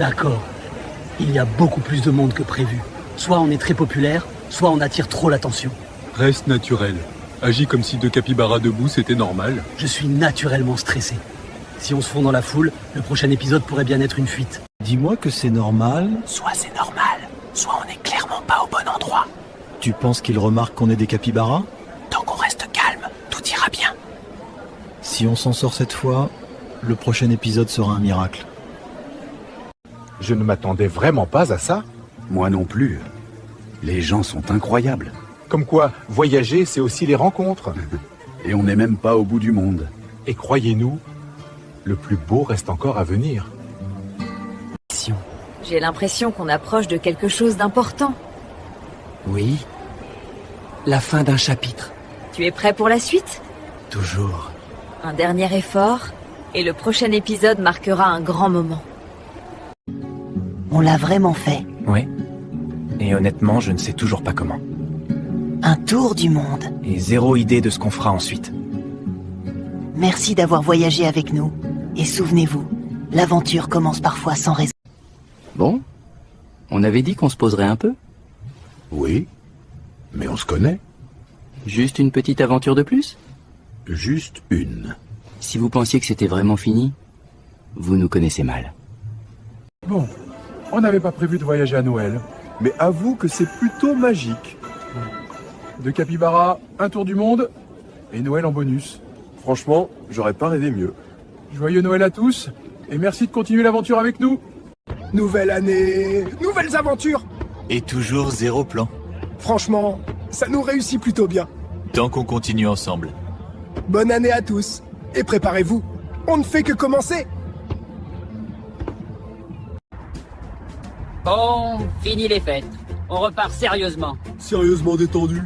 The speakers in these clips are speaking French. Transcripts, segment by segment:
D'accord. Il y a beaucoup plus de monde que prévu. Soit on est très populaire, soit on attire trop l'attention. Reste naturel. Agis comme si deux capybaras debout c'était normal. Je suis naturellement stressé. Si on se fond dans la foule, le prochain épisode pourrait bien être une fuite. Dis-moi que c'est normal. Soit c'est normal, soit on n'est clairement pas au bon endroit. Tu penses qu'il remarque qu'on est des capybaras? Tant qu'on reste calme, tout ira bien. Si on s'en sort cette fois, le prochain épisode sera un miracle. Je ne m'attendais vraiment pas à ça. Moi non plus. Les gens sont incroyables. Comme quoi, voyager, c'est aussi les rencontres. Et on n'est même pas au bout du monde. Et croyez-nous, le plus beau reste encore à venir. J'ai l'impression qu'on approche de quelque chose d'important. Oui. La fin d'un chapitre. Tu es prêt pour la suite? Toujours. Un dernier effort, et le prochain épisode marquera un grand moment. On l'a vraiment fait. Oui. Et honnêtement, je ne sais toujours pas comment. Un tour du monde. Et zéro idée de ce qu'on fera ensuite. Merci d'avoir voyagé avec nous. Et souvenez-vous, l'aventure commence parfois sans raison. Bon, on avait dit qu'on se poserait un peu. Oui, mais on se connaît. Juste une petite aventure de plus? Juste une. Si vous pensiez que c'était vraiment fini, vous nous connaissez mal. Bon, on n'avait pas prévu de voyager à Noël, mais avoue que c'est plutôt magique. De capybara, un tour du monde, et Noël en bonus. Franchement, j'aurais pas rêvé mieux. Joyeux Noël à tous, et merci de continuer l'aventure avec nous. Nouvelle année, nouvelles aventures. Et toujours zéro plan. Franchement, ça nous réussit plutôt bien. Tant qu'on continue ensemble. Bonne année à tous. Et préparez-vous, on ne fait que commencer. Bon, fini les fêtes. On repart sérieusement. Sérieusement détendu.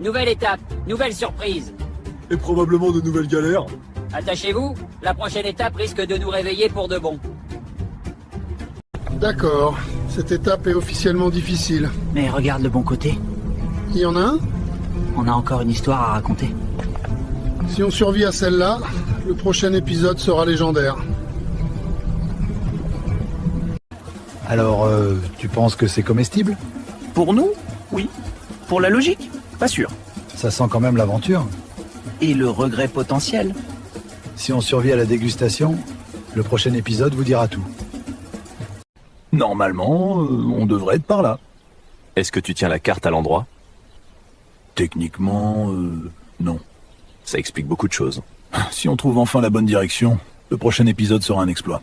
Nouvelle étape, nouvelle surprise. Et probablement de nouvelles galères. Attachez-vous, la prochaine étape risque de nous réveiller pour de bon. D'accord, cette étape est officiellement difficile. Mais regarde le bon côté. Il y en a un? On a encore une histoire à raconter. Si on survit à celle-là, le prochain épisode sera légendaire. Alors, tu penses que c'est comestible? Pour nous, oui. Pour la logique, pas sûr. Ça sent quand même l'aventure. Et le regret potentiel. Si on survit à la dégustation, le prochain épisode vous dira tout. Normalement, on devrait être par là. Est-ce que tu tiens la carte à l'endroit? Techniquement, non. Ça explique beaucoup de choses. Si on trouve enfin la bonne direction, le prochain épisode sera un exploit.